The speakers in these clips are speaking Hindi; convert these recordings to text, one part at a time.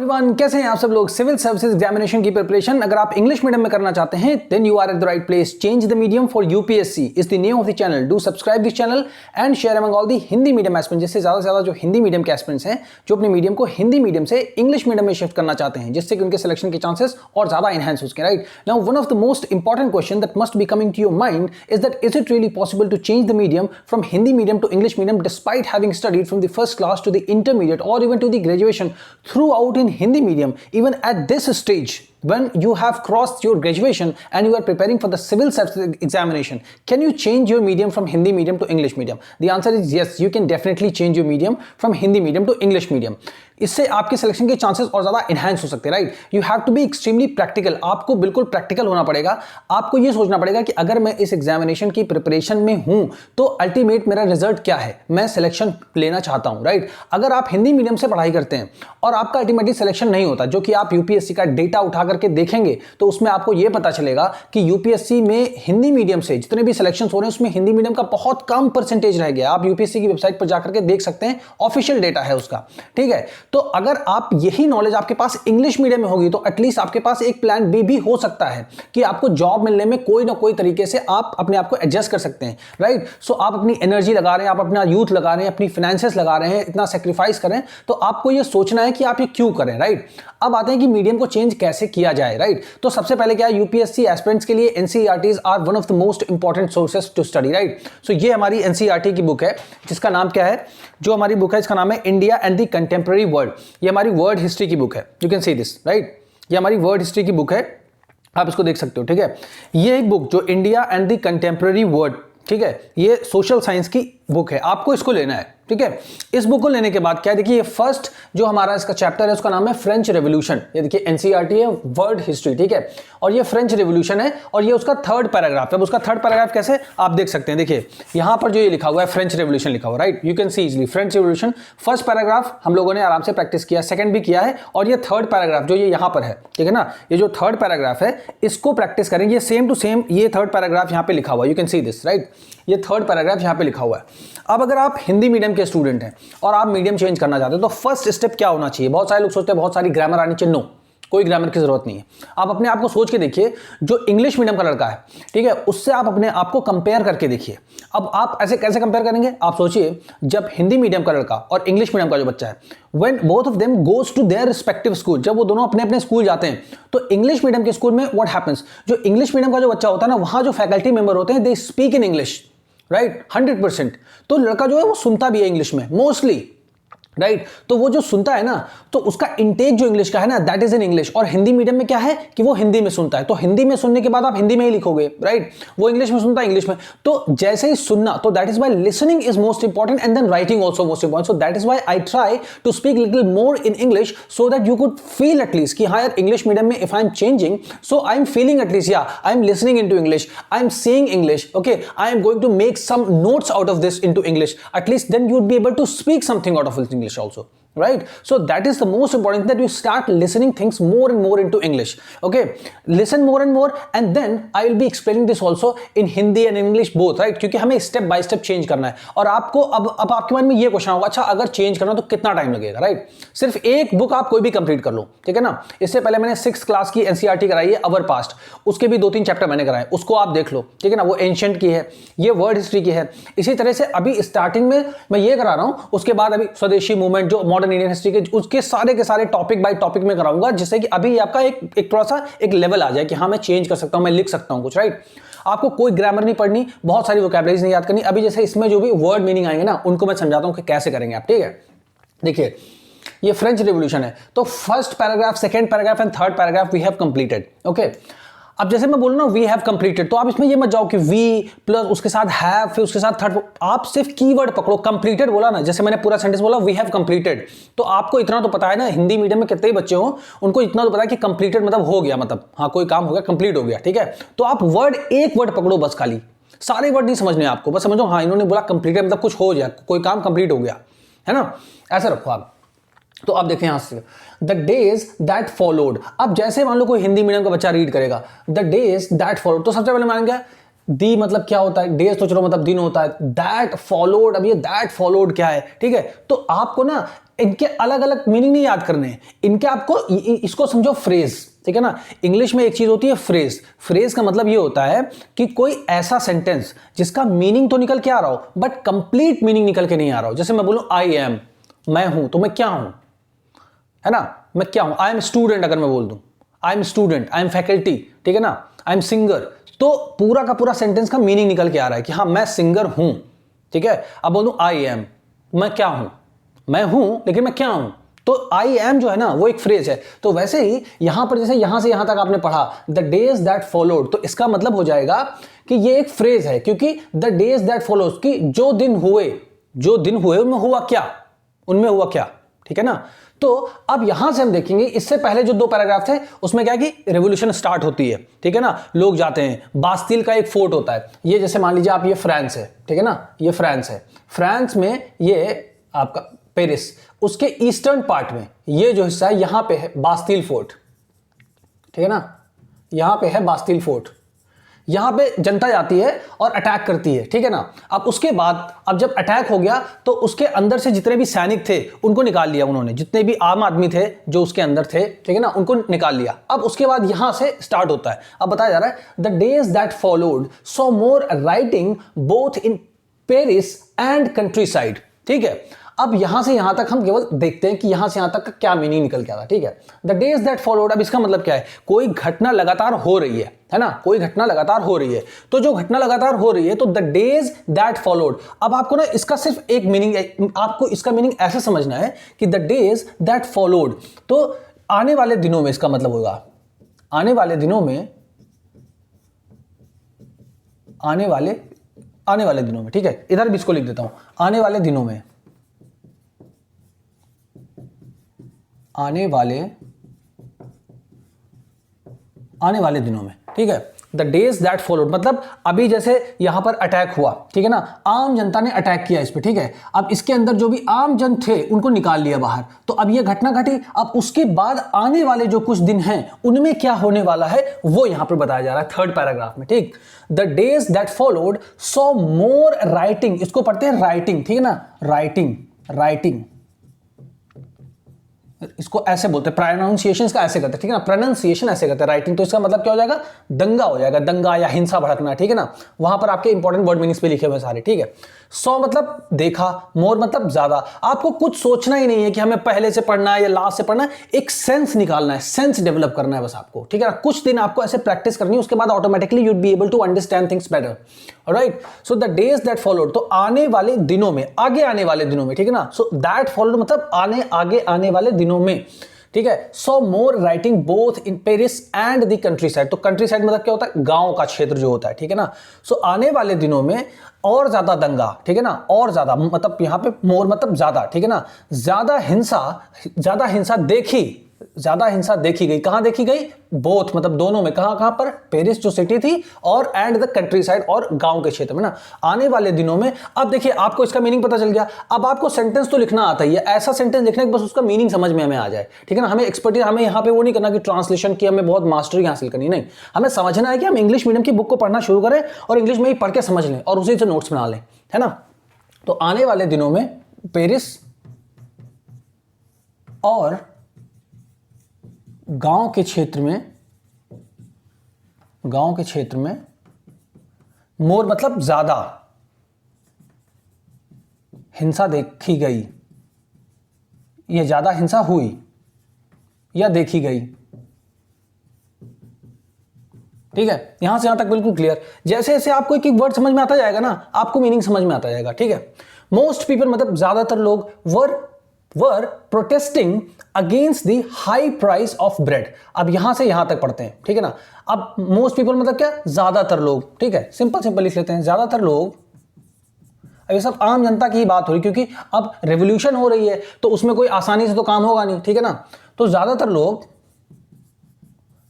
एवरीवन, कैसे हैं आप सब लोग। सिविल सर्विसेज एग्जामिनेशन की प्रिपरेशन अगर आप इंग्लिश मीडियम में करना चाहते हैं then you are at the right place. Change the medium for UPSC is the name of the channel. Do subscribe this channel and share among all the Hindi medium aspirants, जिससे ज्यादा से ज्यादा जो हिंदी मीडियम के एस्पिरेंट्स हैं जो अपने मीडियम को हिंदी मीडियम से इंग्लिश मीडियम में शिफ्ट करना चाहते हैं, जिससे कि उनके सिलेक्शन के चांसेस और ज्यादा एनहांस हो सके। Right now one of the most important question that must be coming to your mind is that is it really possible to change the medium from Hindi medium to English medium despite having studied from the first class to the intermediate और even to the graduation throughout in Hindi medium even at this stage when you have crossed your graduation and you are preparing for the civil service examination? Can you change your medium from Hindi medium to English medium? The answer is yes, you can definitely change your medium from Hindi medium to English medium. इससे आपके सिलेक्शन के चांसेस और ज्यादा एनहांस हो सकते हैं। Right, you have to be extremely practical. आपको बिल्कुल प्रैक्टिकल होना पड़ेगा। आपको यह सोचना पड़ेगा कि अगर मैं इस एग्जामिनेशन की प्रिपरेशन में हूं तो अल्टीमेट मेरा रिजल्ट क्या है, मैं सिलेक्शन लेना चाहता हूं। राइट, अगर आप हिंदी मीडियम से पढ़ाई करते हैं और आपका अल्टीमेटली सिलेक्शन नहीं होता, जो कि आप यूपीएससी का डेटा उठा करके देखेंगे तो उसमें आपको यह पता चलेगा कि यूपीएससी में हिंदी मीडियम से जितने भी सिलेक्शन हो रहे हैं उसमें हिंदी मीडियम का बहुत कम परसेंटेज रह गया। आप यूपीएससी की वेबसाइट पर जाकर के देख सकते हैं, ऑफिशियल डेटा है उसका। ठीक है, तो अगर आप यही नॉलेज आपके पास इंग्लिश मीडियम में होगी तो एटलीस्ट आपके पास एक प्लान बी भी हो सकता है कि आपको जॉब मिलने में कोई ना कोई तरीके से आप अपने आप को एडजस्ट कर सकते हैं। राइट, सो आप अपनी एनर्जी लगा रहे हैं, आप अपना यूथ लगा रहे हैं, अपनी फाइनेंसेस लगा रहे हैं, इतना सेक्रीफाइस करें, तो आपको यह सोचना है कि आप ये क्यों करें। राइट, अब आते हैं कि मीडियम को चेंज कैसे किया जाए। राइट, तो सबसे पहले क्या है, यूपीएससी एस्पिरेंट्स के लिए NCERTs are one of the most important sources to study. Right, so ये हमारी एनसीईआरटी की बुक है जिसका नाम क्या है, जो हमारी बुक है इसका नाम है India and the contemporary world. ये हमारी वर्ल्ड हिस्ट्री की बुक है, you can see this. Right, ये हमारी वर्ल्ड हिस्ट्री की बुक है, आप इसको देख सकते हो। ठीक है, ये एक बुक जो India and the contemporary world, ठीक है, ये सोशल साइंस की बुक है, आपको इसको लेना है। ठीक है, इस बुक को लेने के बाद क्या है, देखिए ये फर्स्ट जो हमारा इसका चैप्टर है उसका नाम है फ्रेंच रेवोल्यूशन। ये देखिए एनसीईआरटी है, वर्ल्ड हिस्ट्री। ठीक है, और ये फ्रेंच रेवोल्यूशन है और ये उसका थर्ड पैराग्राफ है। अब उसका थर्ड पैराग्राफ कैसे आप देख सकते हैं, देखिए यहां पर जो ये लिखा हुआ है फ्रेंच रेवोल्यूशन लिखा हुआ है। Right, you can see easily French revolution. First paragraph हम लोगों ने आराम से प्रैक्टिस किया, सेकंड भी किया है, और ये थर्ड पैराग्राफ जो ये यहां पर है, ठीक है ना, ये जो थर्ड पैराग्राफ है इसको प्रैक्टिस करेंगे। ये सेम टू सेम ये थर्ड पैराग्राफ यहां पे लिखा हुआ है, you can see this. Right, ये थर्ड पैराग्राफ यहां पे लिखा हुआ है। अब अगर आप हिंदी मीडियम के स्टूडेंट हैं और आप मीडियम चेंज करना चाहते हो तो फर्स्ट स्टेप क्या होना चाहिए। बहुत सारे लोग सोचते हैं बहुत सारी ग्रामर आनी चाहिए, नो, कोई ग्रामर की जरूरत नहीं है। आप अपने आप को सोच के देखिए, जो इंग्लिश मीडियम का लड़का है, ठीक है, उससे आप अपने आप को कंपेयर करके देखिए। अब आप ऐसे कैसे कंपेयर करेंगे, आप सोचिए जब हिंदी मीडियम का लड़का और इंग्लिश मीडियम का जो बच्चा है, when both of them goes to their respective school, जब वो दोनों अपने अपने स्कूल जाते हैं तो इंग्लिश मीडियम के स्कूल में व्हाट हैपेंस, जो इंग्लिश मीडियम का जो बच्चा होता है ना, वहां जो फैकल्टी मेंबर होते हैं they speak in English. Right, 100%। तो लड़का जो है वो सुनता भी है इंग्लिश में मोस्टली। राइट, तो वो जो सुनता है ना तो उसका इंटेक जो इंग्लिश का है ना दैट इज इन इंग्लिश। और हिंदी मीडियम में क्या है कि वो हिंदी में सुनता है, तो हिंदी में सुनने के बाद आप हिंदी में ही लिखोगे। राइट, वो इंग्लिश में सुनता है इंग्लिश में, तो जैसे ही सुनना, तो that is why listening is most important and then writing also most important. So that is why I try to speak little more in English so that you could feel at least कि हाँ यार इंग्लिश मीडियम में if I am changing so I am feeling at least या I am listening in to English, I am seeing English, okay, I am going to make some notes out of this in to English, at least then you would be able to speak something out of English also. Right, so that is the most important, that you start listening things more and more into English. Okay, listen more and more and then I will be explaining this also in Hindi and English both. Right, क्योंकि हमें step by step change करना है। और आपको अब आपके मन में ये क्वेश्चन होगा, अच्छा अगर चेंज करना तो कितना टाइम लगेगा। राइट, सिर्फ एक बुक आप कोई भी कंप्लीट कर लो, ठीक है ना। इससे पहले मैंने 6th क्लास की एनसीईआरटी कराई है, अवर पास्ट, उसके भी 2-3 चैप्टर मैंने कराए, उसको आप देख लो, ठीक है ना। वो एंशिएंट की है, ये वर्ल्ड हिस्ट्री की है। इसी तरह से अभी स्टार्टिंग में मैं ये करा रहा हूं, उसके बाद अभी स्वदेशी मूवमेंट जो मॉडर्न इंडियन हिस्ट्री के, उसके सारे के सारे टॉपिक बाय टॉपिक में कराऊंगा, जिससे कि अभी आपका एक थोड़ा सा एक लेवल आ जाए कि हाँ मैं चेंज कर सकता हूं, मैं लिख सकता हूं कुछ। राइट, आपको कोई ग्रामर नहीं पढ़नी, बहुत सारी वोकैबुलरीज नहीं याद करनी। अभी जैसे इसमें जो भी वर्ड मीनिंग आएंगे ना उनको मैं समझाता हूं कि कैसे करेंगे आप। ठीक है, देखिए ये फ्रेंच रेवोल्यूशन है, तो first paragraph, second paragraph and third paragraph we have completed. Okay, अब जैसे मैं बोलूँ ना वी हैव कंप्लीटेड, तो आप इसमें ये मत जाओ कि वी प्लस उसके साथ हैव, फिर उसके साथ थर्ड, आप सिर्फ कीवर्ड पकड़ो। कंप्लीटेड बोला ना, जैसे मैंने पूरा सेंटेंस बोला वी हैव कंप्लीटेड, तो आपको इतना तो पता है ना, हिंदी मीडियम में कितने ही बच्चे हो उनको इतना तो पता है कि कंप्लीटेड मतलब हो गया, मतलब हाँ कोई काम हो गया, कंप्लीट हो गया। ठीक है, तो आप वर्ड, एक वर्ड पकड़ो बस, खाली सारे वर्ड नहीं समझने आपको, बस समझो हाँ इन्होंने बोला कंप्लीटेड मतलब कुछ हो गया, कोई काम कंप्लीट हो गया, है ना, ऐसा रखो आप। तो अब देखें यहां से, द डेज दैट फॉलोड। अब जैसे मान लो कोई हिंदी मीडियम का बच्चा रीड करेगा द डेज दैट फॉलोड, तो सबसे पहले मानेंगे दी मतलब क्या होता है, डेज तो चलो मतलब दिन होता है, दैट फॉलोड, अब ये दैट फॉलोड क्या है, ठीक है। तो आपको ना इनके अलग अलग मीनिंग नहीं याद करने हैं, इनके आपको इसको समझो फ्रेज, ठीक है ना। इंग्लिश में एक चीज होती है फ्रेज, फ्रेज का मतलब ये होता है कि कोई ऐसा सेंटेंस जिसका मीनिंग तो निकल के आ रहा हो बट कंप्लीट मीनिंग निकल के नहीं आ रहा हो। जैसे मैं बोलूं आई एम, मैं हूं, तो मैं क्या हूं, है ना, मैं क्या हूं। आई एम स्टूडेंट, अगर मैं बोल दूं I am student, I am faculty, ठीक है ना, आई एम सिंगर, तो पूरा का पूरा सेंटेंस का मीनिंग निकल के आ रहा है कि हाँ मैं सिंगर हूं, ठीक है। अब बोल दूं आई एम, मैं क्या हूं, मैं हूं लेकिन मैं क्या हूं, तो आई एम जो है ना वो एक फ्रेज है। तो वैसे ही यहां पर जैसे यहां से यहां तक आपने पढ़ा द डेज दैट फॉलोड, तो इसका मतलब हो जाएगा कि ये एक फ्रेज है, क्योंकि द डेज दैट फॉलोज की जो दिन हुए, जो दिन हुए उनमें हुआ क्या, उनमें हुआ क्या, ठीक है ना। तो अब यहां से हम देखेंगे, इससे पहले जो 2 पैराग्राफ थे उसमें क्या है कि रेवोल्यूशन स्टार्ट होती है, ठीक है ना, लोग जाते हैं, बास्तिल का एक फोर्ट होता है, ये जैसे मान लीजिए आप ये फ्रांस है, ठीक है ना, ये फ्रांस है, फ्रांस में ये आपका पेरिस, उसके ईस्टर्न पार्ट में ये जो हिस्सा है यहां पे है बास्तिल फोर्ट, ठीक है ना, यहां पे है बास्तिल फोर्ट, यहां पे जनता जाती है और अटैक करती है, ठीक है ना। अब उसके बाद अब जब अटैक हो गया तो उसके अंदर से जितने भी सैनिक थे उनको निकाल लिया उन्होंने, जितने भी आम आदमी थे जो उसके अंदर थे, ठीक है ना, उनको निकाल लिया। अब उसके बाद यहां से स्टार्ट होता है, अब बताया जा रहा है the days that followed saw more rioting both in Paris and country side, ठीक है। अब यहां से यहां तक हम केवल देखते हैं कि यहां से यहां तक का क्या मीनिंग निकल के आता, ठीक है। द डेज दैट फॉलोड, अब इसका मतलब क्या है, कोई घटना लगातार हो रही है ना, कोई घटना लगातार हो रही है, तो जो घटना लगातार हो रही है तो द डेज दैट फॉलोड, अब आपको ना इसका सिर्फ एक मीनिंग, आपको इसका मीनिंग ऐसे समझना है कि द डेज दैट फॉलोड, तो आने वाले दिनों में इसका मतलब होगा, आने वाले दिनों में, आने वाले दिनों में, ठीक है, इधर भी इसको लिख देता हूं, आने वाले दिनों में, आने वाले दिनों में, ठीक है। द डेज दैट फॉलोड मतलब अभी जैसे यहां पर अटैक हुआ, ठीक है ना, आम जनता ने अटैक किया इस पे, ठीक है। अब इसके अंदर जो भी आम जन थे उनको निकाल लिया बाहर, तो अब ये घटना घटी। अब उसके बाद आने वाले जो कुछ दिन हैं उनमें क्या होने वाला है वो यहां पर बताया जा रहा है 3rd पैराग्राफ में, ठीक। The days that followed saw more writing, इसको पढ़ते हैं राइटिंग, ठीक है ना, राइटिंग इसको ऐसे बोलते हैं, प्रोनाउंसिएशन का ऐसे करते हैं, ठीक है ना, प्रोनाउंसिएशन ऐसे करते हैं राइटिंग। तो इसका मतलब क्या हो जाएगा, दंगा हो जाएगा, दंगा या हिंसा भड़कना, ठीक है ना। वहां पर आपके इंपॉर्टेंट वर्ड मीनिंग्स पे लिखे हुए सारे, ठीक है। सो मतलब देखा, मोर मतलब ज्यादा, आपको कुछ सोचना ही नहीं है कि हमें पहले से पढ़ना है या लास्ट से पढ़ना है, एक सेंस निकालना है, सेंस डेवलप करना है बस आपको, ठीक है ना। कुछ दिन आपको ऐसे प्रैक्टिस करनी है, उसके बाद automatically you be able to understand things better, alright. So the days that followed, तो आने वाले दिनों में, आगे आने वाले दिनों में, ठीक है ना। सो दैट फॉलोड मतलब आगे आने वाले दिनों में, ठीक है। So more rioting both in Paris and the countryside, तो कंट्री साइड मतलब क्या होता है, गांव का क्षेत्र जो होता है, ठीक है ना। सो आने वाले दिनों में और ज्यादा दंगा, ठीक है ना, और ज्यादा मतलब यहां पे मोर मतलब ज्यादा, ठीक है ना, ज्यादा हिंसा देखी गई, कहां देखी गई, बोथ मतलब दोनों में, कहां पर, पेरिस जो सिटी थी और एंड द कंट्री साइड और गांव के क्षेत्र में ना, आने वाले दिनों में। अब देखिए आपको इसका मीनिंग पता चल गया, अब आपको सेंटेंस तो लिखना आता ही है, ऐसा सेंटेंस लिखना कि बस उसका मीनिंग समझ में हमें आ जाए, ठीक है ना। हमें एक्सपर्टीज, हमें यहां पे वो नहीं करना कि ट्रांसलेशन की हमें बहुत मास्टरी हासिल करनी, नहीं, हमें समझना है कि हम इंग्लिश मीडियम की बुक को पढ़ना शुरू करें और इंग्लिश में ही पढ़ के समझ लें और उसी से नोट्स बना लें, है ना। तो आने वाले दिनों में पेरिस और गांव के क्षेत्र में मोर मतलब ज्यादा हिंसा देखी गई, ये ज्यादा हिंसा हुई या देखी गई, ठीक है। यहां से यहां तक बिल्कुल क्लियर। जैसे जैसे आपको एक एक वर्ड समझ में आता जाएगा ना, आपको मीनिंग समझ में आता जाएगा, ठीक है। मोस्ट पीपल मतलब ज्यादातर लोग were protesting against the high price of bread. अब यहां से यहां तक पढ़ते हैं, ठीक है ना। अब मोस्ट पीपल मतलब क्या, ज्यादातर लोग, ठीक है, सिंपल लिख लेते हैं, ज्यादातर लोग। अब ये सब आम जनता की ही बात हो रही, क्योंकि अब रेवोल्यूशन हो रही है तो उसमें कोई आसानी से तो काम होगा नहीं, ठीक है ना। तो ज्यादातर लोग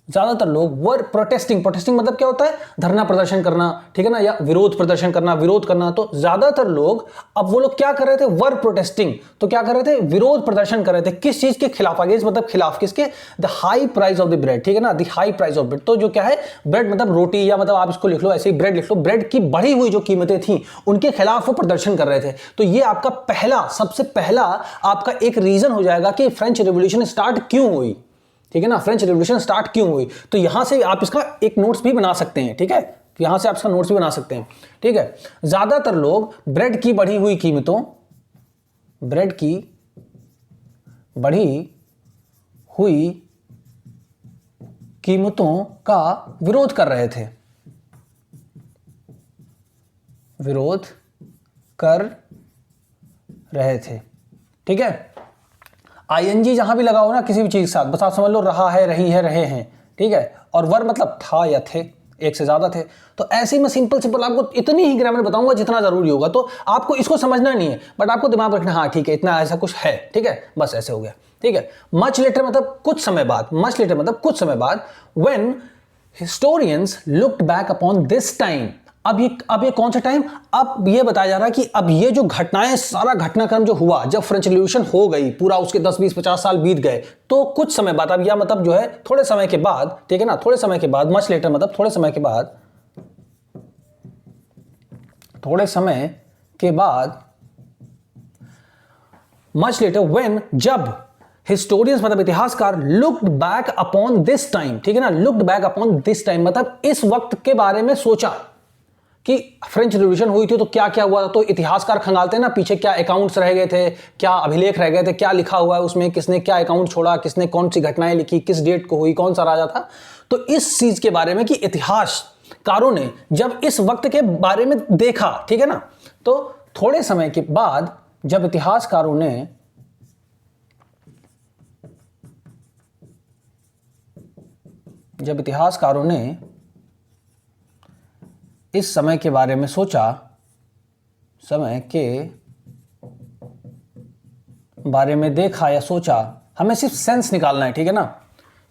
ज्यादातर लोग वर प्रोटेस्टिंग, प्रोटेस्टिंग मतलब क्या होता है, धरना प्रदर्शन करना, ठीक है ना, या विरोध प्रदर्शन करना, विरोध करना। तो ज्यादातर लोग, अब वो लोग क्या कर रहे थे, वर प्रोटेस्टिंग, तो क्या कर रहे थे, विरोध प्रदर्शन कर रहे थे, किस चीज के खिलाफ, अगेंस्ट मतलब खिलाफ किसके, the high price of the bread, ठीक है ना, the high price of bread. तो जो क्या है, ब्रेड मतलब रोटी, या मतलब आप इसको लिख लो ऐसे ही, ब्रेड लिख लो, ब्रेड की बढ़ी हुई जो कीमतें थी उनके खिलाफ वो प्रदर्शन कर रहे थे। तो ये आपका पहला, सबसे पहला आपका एक रीजन हो जाएगा कि फ्रेंच रिवॉल्यूशन स्टार्ट क्यों हुई, ठीक है ना, फ्रेंच रिवॉल्यूशन स्टार्ट क्यों हुई। तो यहां से आप इसका एक नोट्स भी बना सकते हैं, ठीक है, यहां से आप इसका नोट्स भी बना सकते हैं, ठीक है। ज्यादातर लोग ब्रेड की बढ़ी हुई कीमतों, ब्रेड की बढ़ी हुई कीमतों का विरोध कर रहे थे, विरोध कर रहे थे, ठीक है। आईएनजी जहां भी लगाओ ना किसी भी चीज के साथ, बस आप समझ लो रहा है, रही है, रहे हैं, ठीक है। और वर मतलब था या थे, एक से ज्यादा थे। तो ऐसे ही मैं सिंपल सिंपल आपको इतनी ही ग्रामर बताऊंगा जितना जरूरी होगा। तो आपको इसको समझना नहीं है, बट आपको दिमाग में रखना, हाँ ठीक है इतना ऐसा कुछ है, ठीक है, बस ऐसे हो गया, ठीक है। मच लेटर मतलब कुछ समय बाद, मच लेटर मतलब कुछ समय बाद, when historians looked back upon this time. अब ये कौन सा टाइम, अब ये बताया जा रहा है कि अब ये जो घटनाएं, सारा घटनाक्रम जो हुआ जब फ्रेंच रिवॉल्यूशन हो गई, पूरा उसके 10 20 50 साल बीत गए, तो कुछ समय बाद, अब या मतलब जो है थोड़े समय के बाद, ठीक है ना, थोड़े समय के बाद, मच लेटर मतलब थोड़े समय के बाद, थोड़े समय के बाद, मच लेटर, व्हेन जब हिस्टोरियंस मतलब इतिहासकार, looked back upon this time, ठीक है ना, looked back upon this time मतलब इस वक्त के बारे में सोचा कि फ्रेंच रिवॉल्यूशन हुई थी तो क्या क्या हुआ था। तो इतिहासकार खंगालते हैं ना पीछे, क्या अकाउंट्स रह गए थे, क्या अभिलेख रह गए थे, क्या लिखा हुआ है उसमें, किसने क्या अकाउंट छोड़ा, किसने कौन सी घटनाएं लिखी, किस डेट को हुई, कौन सा राजा था। तो इस चीज के बारे में कि इतिहासकारों ने जब इस वक्त के बारे में देखा, ठीक है ना, तो थोड़े समय के बाद जब इतिहासकारों ने इस समय के बारे में सोचा, समय के बारे में देखा या सोचा, हमें सिर्फ सेंस निकालना है, ठीक है ना,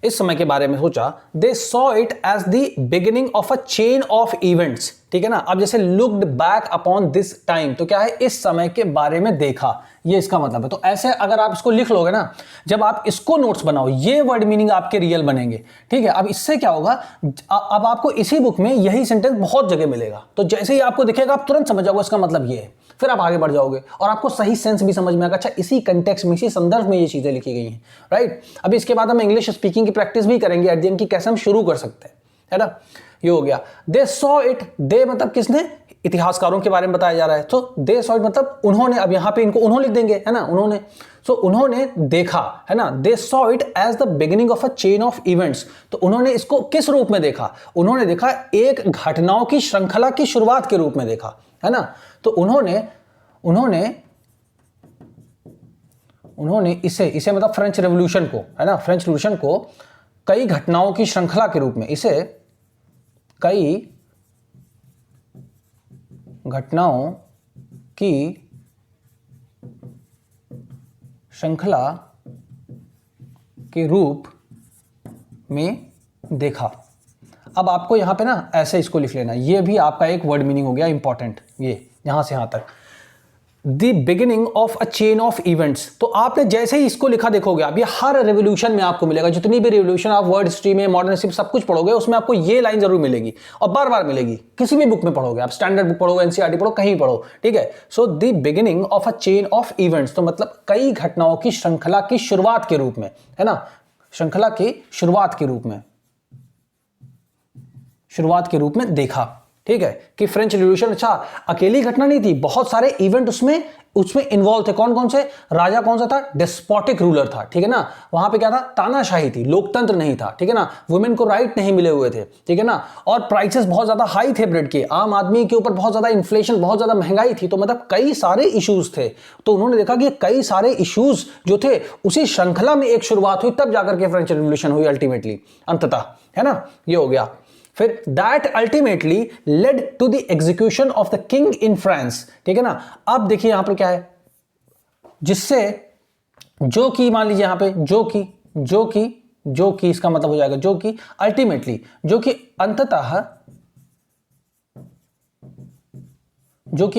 इस समय के बारे में सोचा, they saw it as the beginning of a chain of events, ठीक है ना। अब जैसे looked back upon this time, तो क्या है, इस समय के बारे में देखा, ये इसका मतलब है। तो ऐसे अगर आप इसको लिख लोगे ना, जब आप इसको नोट्स बनाओ, ये वर्ड मीनिंग आपके रियल बनेंगे, ठीक है। अब इससे क्या होगा, अब आपको इसी बुक में यही सेंटेंस बहुत जगह मिलेगा, तो जैसे ही आपको दिखेगा आप तुरंत समझ जाओगे इसका मतलब ये है, फिर आप आगे बढ़ जाओगे और आपको सही सेंस भी समझ में आएगा, अच्छा इसी कंटेक्स्ट में, इसी संदर्भ में ये चीजें लिखी गई हैं, राइट। अभी इसके बाद हम इंग्लिश स्पीकिंग की प्रैक्टिस भी करेंगे एट द एंड, की कैसे हम शुरू कर सकते हैं, है ना। ये हो गया, दे सॉ इट, दे मतलब किसने, इतिहासकारों के बारे में बताया जा रहा है, तो दे सॉ इट मतलब उन्होंने, अब यहां पे इनको उन्होंने लिख देंगे, है ना, उन्होंने, सो उन्होंने देखा, है ना, they saw it as the beginning of a chain of events. तो उन्होंने इसको किस रूप में देखा, उन्होंने देखा एक घटनाओं की श्रृंखला की शुरुआत के रूप में देखा, है ना। तो उन्होंने इसे मतलब फ्रेंच रेवोल्यूशन को, है ना, फ्रेंच रेवोल्यूशन को कई घटनाओं की श्रृंखला के रूप में, इसे कई घटनाओं की श्रृंखला के रूप में देखा। अब आपको यहां पे ना ऐसे इसको लिख लेना, ये भी आपका एक वर्ड मीनिंग हो गया इंपॉर्टेंट, ये यहां से यहां तक, the beginning of a chain of events. तो आपने जैसे ही इसको लिखा देखोगे, अब ये हर रेवोल्यूशन में आपको मिलेगा, जितनी भी रेवोल्यूशन आप वर्ड हिस्ट्री में, मॉडर्न हिस्ट्री सब कुछ पढ़ोगे, उसमें आपको ये लाइन जरूर मिलेगी और बार बार मिलेगी, किसी भी बुक में पढ़ोगे आप, स्टैंडर्ड बुक पढ़ो, एनसीईआरटी पढ़ो, कहीं पढ़ो, ठीक है। So the beginning of a chain of events, तो मतलब कई घटनाओं की श्रृंखला की शुरुआत के रूप में, है ना, श्रृंखला की शुरुआत के रूप में देखा, ठीक है, कि फ्रेंच रिवॉल्यूशन, अच्छा अकेली घटना नहीं थी, बहुत सारे इवेंट उसमें इन्वॉल्व थे। कौन कौन से, राजा कौन सा था, डेस्पोटिक रूलर था, ठीक है ना, वहां पे क्या था, तानाशाही थी, लोकतंत्र नहीं था, ठीक है ना, वुमेन को राइट नहीं मिले हुए थे, ठीक है ना, और प्राइसेस बहुत ज्यादा हाई थे ब्रेड के, आम आदमी के ऊपर बहुत ज्यादा इन्फ्लेशन, बहुत ज्यादा महंगाई थी, तो मतलब कई सारे इश्यूज थे। तो उन्होंने देखा कि कई सारे इश्यूज जो थे उसी श्रृंखला में एक शुरुआत हुई, तब जाकर के फ्रेंच रिवॉल्यूशन हुई अल्टीमेटली, अंततः, है ना, ये हो गया। फिर that ultimately led to the execution of the king in France, ठीक है ना। अब देखिए यहां पर क्या है, जिससे जो कि मान लीजिए यहां पे जो कि जो कि इसका मतलब हो जाएगा जो कि अल्टीमेटली, जो कि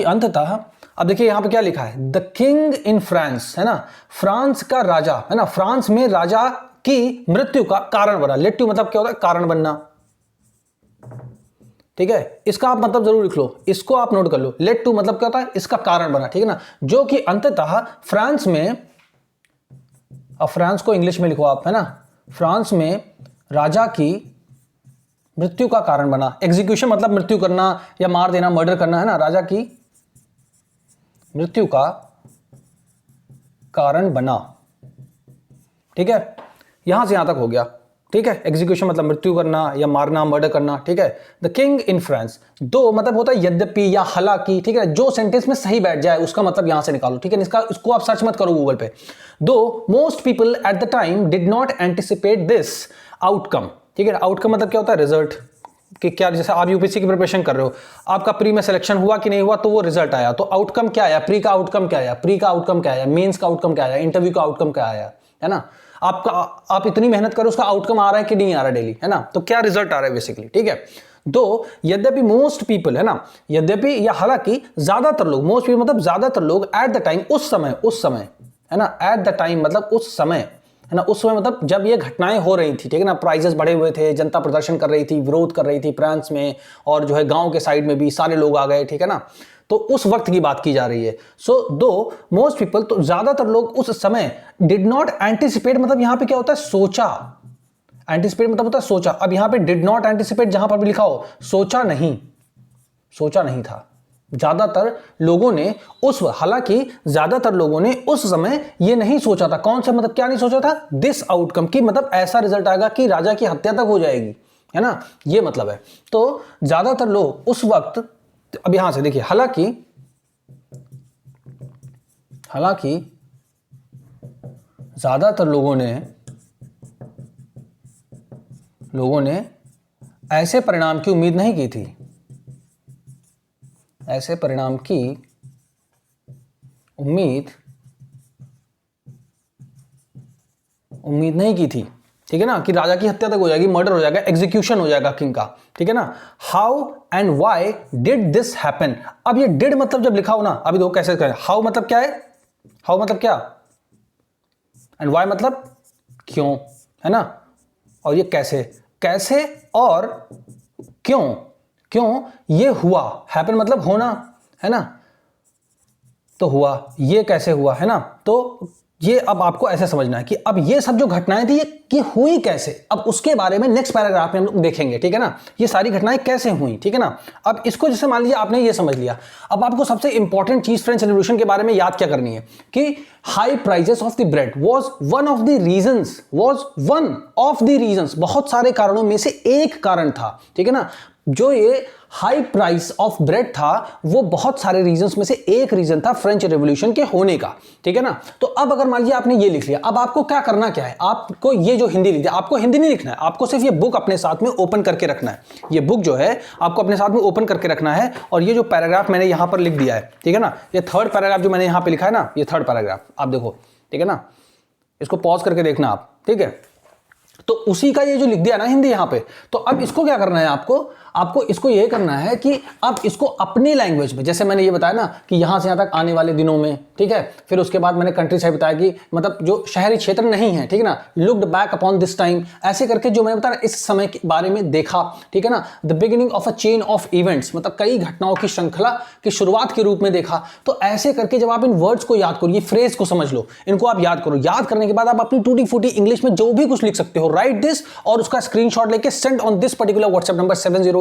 अंततः अब देखिए यहां पे क्या लिखा है, द किंग इन फ्रांस, है ना, फ्रांस का राजा, है ना, फ्रांस में राजा की मृत्यु का कारण बना। लेट टू मतलब क्या होता है, कारण बनना, ठीक है, इसका आप मतलब जरूर लिख लो, इसको आप नोट कर लो। लेट टू मतलब क्या होता है, इसका कारण बना, ठीक है ना, जो कि अंततः फ्रांस में, अब फ्रांस को इंग्लिश में लिखो आप, है ना, फ्रांस में राजा की मृत्यु का कारण बना। एग्जीक्यूशन मतलब मृत्यु करना या मार देना, मर्डर करना, है ना, राजा की मृत्यु का कारण बना, ठीक है, यहां से यहां तक हो गया, ठीक है। एग्जीक्यूशन मतलब मृत्यु करना या मारना, मर्डर करना, ठीक है। द किंग इन फ्रांस, दो मतलब होता है यद्यपि या हालांकि, ठीक है, जो सेंटेंस में सही बैठ जाए उसका मतलब यहां से निकालो, ठीक है। इसको आप सर्च मत करो गूगल पे। दो most people at the time did not anticipate this outcome, ठीक है। आउटकम मतलब क्या होता है, रिजल्ट, कि क्या, जैसे आप यूपीएससी की प्रिपरेशन कर रहे हो, आपका प्री में सिलेक्शन हुआ कि नहीं हुआ, तो वो रिजल्ट आया, तो आउटकम क्या आया, प्री का आउटकम क्या आया, प्री का आउटकम क्या आया, मेंस का आउटकम क्या आया, इंटरव्यू का आउटकम क्या आया, है ना। आप इतनी मेहनत करो, उसका आउटकम आ रहा है कि नहीं आ रहा डेली, है ना, तो क्या रिजल्ट आ रहा है बेसिकली, ठीक है। दो यद्यपि मोस्ट पीपल, है ना, यद्यपि या हालांकि ज्यादातर लोग, मोस्ट पीपल मतलब ज्यादातर लोग, एट द टाइम उस समय, है ना, एट द टाइम मतलब उस समय, है ना, उस समय मतलब जब ये घटनाएं हो रही थी, ठीक है ना, प्राइसेस बढ़े हुए थे, जनता प्रदर्शन कर रही थी, विरोध कर रही थी फ्रांस में, और जो है गांव के साइड में भी सारे लोग आ गए, ठीक है ना, तो उस वक्त की बात की जा रही है। सो दो मोस्ट पीपल, तो ज्यादातर लोग उस समय, डिड नॉट एंटिसिपेट मतलब यहां पे क्या होता है, सोचा, एंटिसिपेट मतलब होता है सोचा। अब यहां पे डिड नॉट एंटिसिपेट जहां पर भी लिखा हो, सोचा नहीं था। ज्यादातर लोगों ने हालांकि ज्यादातर लोगों ने उस समय ये नहीं सोचा था, कौन सा मतलब क्या नहीं सोचा था, दिस आउटकम की मतलब ऐसा रिजल्ट आएगा कि राजा की हत्या तक हो जाएगी, है ना, ये मतलब है। तो ज्यादातर लोग उस वक्त, अब यहां से देखिए, हालांकि ज्यादातर लोगों ने ऐसे परिणाम की उम्मीद नहीं की थी, ऐसे परिणाम की उम्मीद नहीं की थी, ठीक है ना, कि राजा की हत्या तक हो जाएगी, मर्डर हो जाएगा, एग्जीक्यूशन हो जाएगा किंग का, ठीक है ना। How and why did this happen, अब ये डिड मतलब जब लिखा हो ना, अभी देखो कैसे करें, हाउ मतलब क्या है, हाउ मतलब क्या, एंड व्हाई मतलब क्यों, है ना, और ये कैसे और क्यों ये हुआ, हैपन मतलब होना, है ना, तो हुआ, ये कैसे हुआ, है ना, तो ये अब आपको ऐसे समझना है कि अब ये सब जो घटनाएं थी ये हुई कैसे, अब उसके बारे में नेक्स्ट पैराग्राफ में हम लोग देखेंगे, ठीक है ना, ये सारी घटनाएं कैसे हुई, ठीक है ना। अब इसको जैसे मान लीजिए आपने ये समझ लिया, अब आपको सबसे इंपॉर्टेंट चीज फ्रेंच रेवोल्यूशन के बारे में याद क्या करनी है, कि high prices of the bread was one of the reasons, बहुत सारे कारणों में से एक कारण था, ठीक है ना। जो ये हाई प्राइस ऑफ ब्रेड था वो बहुत सारे रीजंस में से एक रीजन था फ्रेंच रेवोल्यूशन के होने का, ठीक है ना। तो अब अगर मान लीजिए आपने ये लिख लिया, अब आपको क्या करना क्या है, आपको ये जो हिंदी लिख दिया, आपको हिंदी नहीं लिखना है, आपको सिर्फ ये बुक अपने साथ में ओपन करके रखना है, ये बुक जो है आपको अपने साथ में ओपन करके रखना है, और ये जो पैराग्राफ मैंने यहां पर लिख दिया है, ठीक है ना, ये थर्ड पैराग्राफ जो मैंने यहां पर लिखा है ना, ये थर्ड पैराग्राफ आप देखो, ठीक है ना, इसको पॉज करके देखना आप, ठीक है। तो उसी का ये जो लिख दिया ना हिंदी यहां पे, तो अब इसको क्या करना है, आपको इसको ये करना है कि अब इसको अपनी लैंग्वेज में, जैसे मैंने ये बताया ना कि यहां से यहां तक आने वाले दिनों में, ठीक है, फिर उसके बाद मैंने कंट्री साइड बताया कि मतलब जो शहरी क्षेत्र नहीं है, ठीक है ना, looked back upon this time, ऐसे करके जो मैंने बताया इस समय के बारे में देखा, ठीक है ना, the beginning of a chain of events, मतलब कई घटनाओं की श्रृंखला की शुरुआत के रूप में देखा। तो ऐसे करके जब आप इन वर्ड्स को याद करो, ये फ्रेज को समझ लो, इनको आप याद करो, याद करने के बाद आप अपनी टूटी फूटी इंग्लिश में जो भी कुछ लिख सकते हो, राइट दिस और उसका स्क्रीनशॉट लेके send on this particular WhatsApp number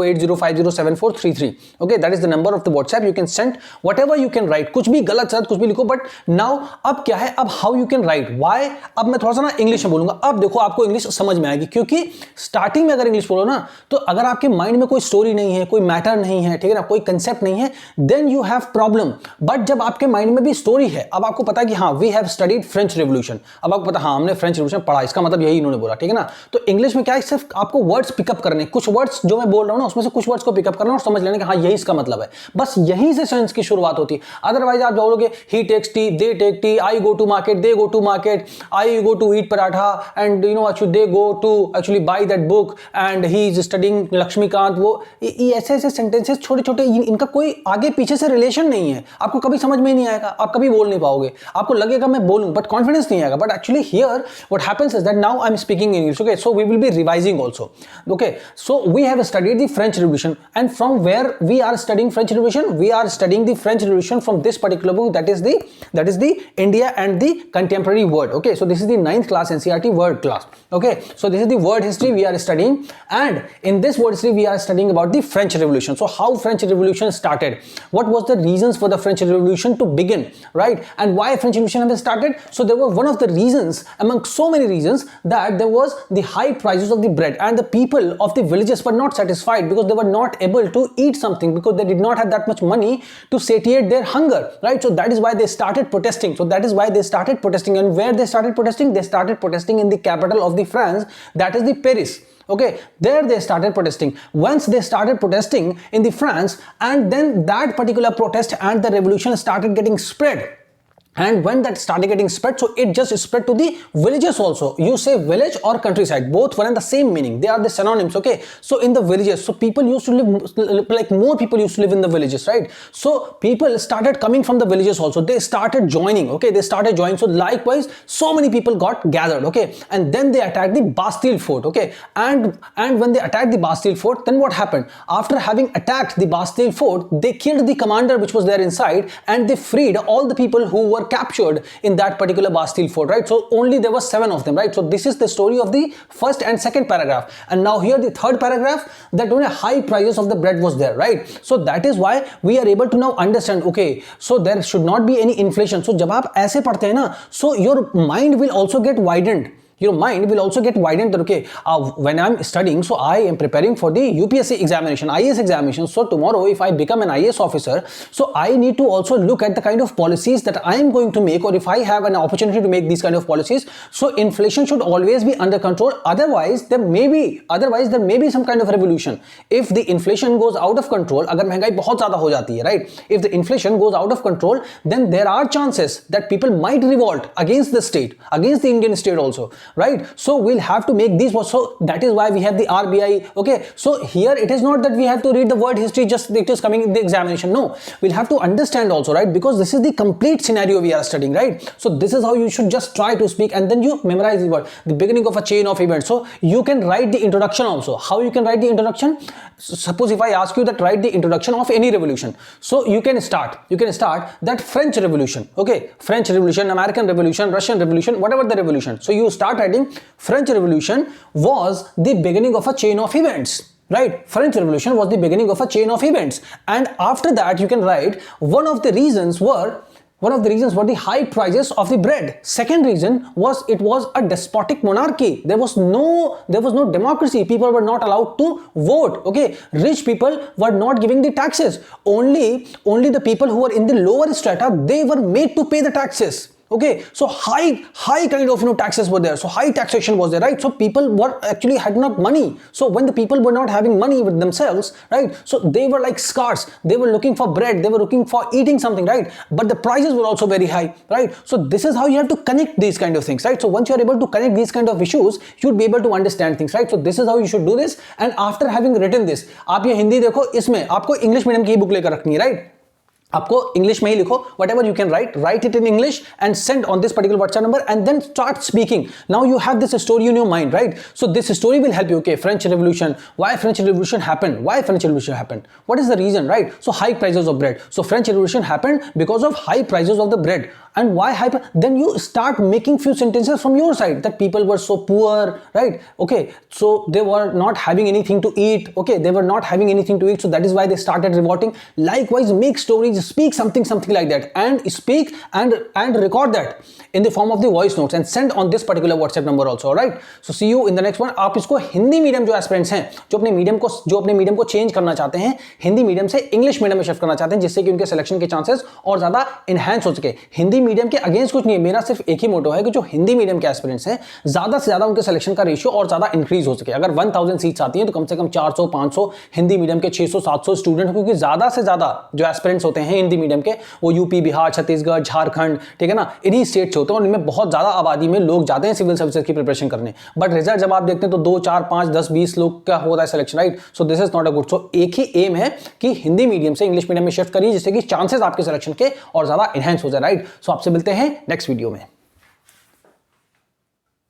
7080507433, okay, that is the number of the WhatsApp, you can send whatever you can write, कुछ भी गलत सलत कुछ भी लिखो, बट नाउ अब क्या है, अब how you can write, why, अब मैं थोड़ा सा ना इंग्लिश में बोलूंगा, अब देखो आपको इंग्लिश समझ में आएगी, क्योंकि स्टार्टिंग में अगर इंग्लिश बोलो ना, तो अगर आपके माइंड में कोई स्टोरी नहीं है, कोई मैटर नहीं है, ठीक है ना, कोई कंसेप्ट नहीं है, then you have problem. But जब आपके माइंड में भी स्टोरी है, अब आपको पता है कि हाँ we have studied French revolution, अब आपको पता हाँ हमने फ्रेंच रेवोल्यूशन पढ़ा, इसका मतलब यही इन्होंने बोला, ठीक है ना। तो इंग्लिश में क्या है, सिर्फ आपको वर्ड्स पिकअप करने, कुछ वर्ड्स जो मैं बोल रहा हूं ना उसमें से कुछ वर्ड्स को पिकअप करना और समझ लेने कि हाँ यही इसका मतलब है, बस यहीं से सेंस की शुरुआत होती है। अदरवाइज आप बोलोगे ही takes tea, they take tea, I go to market, they go to market, I go to eat paratha, and actually they go to actually buy that book, and he is studying Laxmikant. वो ऐसे ऐसे सेंटेंसेस छोटे छोटे, इनका कोई आगे पीछे से रिलेशन नहीं है, आपको कभी समझ में नहीं आएगा, आप कभी बोल नहीं पाओगे, आपको लगेगा मैं बोलूं बट कॉन्फिडेंस नहीं आएगा. But actually here what happens is that now I am speaking English. Okay, so we will be revising also. Okay, so we have studied the French revolution, and from where we are studying French revolution, we are studying the French revolution from this particular book, that is the India and the contemporary world. Okay, so this is the 9th class NCERT word class. Okay, so this is the word history we are studying, and in this word history we are studying about the French Revolution. So how French Revolution started, what was the reasons for the French Revolution to begin, right? And why French Revolution has started? So there were one of the reasons among so many reasons, that there was the high prices of the bread, and the people of the villages were not satisfied because they were not able to eat something, because they did not have that much money to satiate their hunger, right? So that is why they started protesting. So that is why they started protesting. And where they started protesting? They started protesting in the capital of the France, that is the Paris. Okay, there they started protesting. Once they started protesting in the France, and then that particular protest and the revolution started getting spread. And when that started getting spread, so it just spread to the villages also. You say village or countryside, both one and the same meaning. They are the synonyms. Okay, so in the villages, so people used to live, like more people used to live in the villages, right? So people started coming from the villages also. They started joining. Okay, they started joining. So likewise, so many people got gathered. Okay, and then they attacked the Bastille Fort. Okay, and when they attacked the Bastille Fort, then what happened? After having attacked the Bastille Fort, they killed the commander which was there inside, and they freed all the people who were captured in that particular Bastille Fort, right? So only there were 7 of them, right? So this is the story of the first and second paragraph. And now here the third paragraph, that only high prices of the bread was there, right? So that is why we are able to now understand, okay, so there should not be any inflation. So जब आप ऐसे पढ़ते हैं ना, so your mind will also get widened. Your mind will also get widened that, okay, when I'm studying, so I am preparing for the UPSC examination, IAS examination. So tomorrow if I become an IAS officer, so I need to also look at the kind of policies that I am going to make, or if I have an opportunity to make these kind of policies, so inflation should always be under control. Otherwise there may be some kind of revolution. If the inflation goes out of control, अगर महंगाई बहुत ज़्यादा हो जाती है, right? If the inflation goes out of control, then there are chances that people might revolt against the state, against the Indian state also. Right, so we'll have to make these. So that is why we have the RBI. Okay, so here it is not that we have to read the word history, just it is coming in the examination. No, we'll have to understand also, right? Because this is the complete scenario we are studying, right? So this is how you should just try to speak, and then you memorize the word, the beginning of a chain of events. So you can write the introduction also. How you can write the introduction? So suppose if I ask you that write the introduction of any revolution, so you can start that French Revolution. Okay, French Revolution, American Revolution, Russian Revolution, whatever the revolution. So you start writing French Revolution was the beginning of a chain of events, right? French Revolution was the beginning of a chain of events. And after that you can write one of the reasons were the high prices of the bread. Second reason was it was a despotic monarchy. There was no democracy. People were not allowed to vote. Okay, rich people were not giving the taxes. Only the people who were in the lower strata, they were made to pay the taxes. Okay, so high kind of taxes were there, so high taxation was there, right? So people were actually had not money. So when the people were not having money with themselves, right, so they were like scarce, they were looking for bread, they were looking for eating something, right? But the prices were also very high, right? So this is how you have to connect these kind of things, right? So once you are able to connect these kind of issues, you would be able to understand things, right? So this is how you should do this. And after having written this, आप ये हिंदी देखो, इसमें आपको इंग्लिश मीडियम की बुक लेकर रखनी है, right? आपको इंग्लिश में ही लिखो, whatever you can write it in English and send on this particular WhatsApp number, and then start speaking. Now you have this story in your mind, right? So this story will help you. Okay, French Revolution, why French Revolution happened, what is the reason, right? So high prices of bread. So French Revolution happened because of high prices of the bread. And why high? Then you start making few sentences from your side, that people were so poor, right? Okay, so they were not having anything to eat. Okay, they were not having anything to eat, so that is why they started revolting. Likewise, make stories, speak something like that, and speak and record that in the form of the voice notes and send on this particular WhatsApp number also. All right, so see you in the next one. आप इसको हिंदी मीडियम जो एस्पिरेंट्स हैं, जो अपने मीडियम को चेंज करना चाहते हैं, हिंदी मीडियम से इंग्लिश मीडियम में शिफ्ट करना चाहते हैं, जिससे कि उनके सिलेक्शन के चांसेस और ज्यादा इनहैंस हो सके। हिंदी मीडियम के अगेंस्ट कुछ नहीं है, मेरा सिर्फ एक ही मोटो है कि जो हिंदी मीडियम के एस्पिरेंट्स हैं ज्यादा से ज्यादा उनके सिलेक्शन का रेशियो और ज्यादा इंक्रीज हो सके। अगर 1000 सीट्स आती हैं तो कम से कम 400 500 हिंदी मीडियम के 600 700 स्टूडेंट, क्योंकि ज्यादा से ज्यादा जो एस्पिरेंट्स होते हैं हिंदी मीडियम के वो यूपी, बिहार, छत्तीसगढ़, झारखंड, ठीक है ना, इन्हीं स्टेट से होते हैं और इनमें बहुत ज्यादा आबादी में लोग जाते हैं सिविल सर्विसेज की प्रिपरेशन करने। बट रिजल्ट जब आप देखते हैं तो 2 4 5 10 20 लोग का होता है selection, right. So this is not a good. सो एक ही एम है कि हिंदी मीडियम से इंग्लिश मीडियम में शिफ्ट करिए जिससे कि चांसेस आपके सिलेक्शन के और ज्यादा एनहांस हो जाए, राइट। सो आपसे मिलते हैं नेक्स्ट वीडियो में।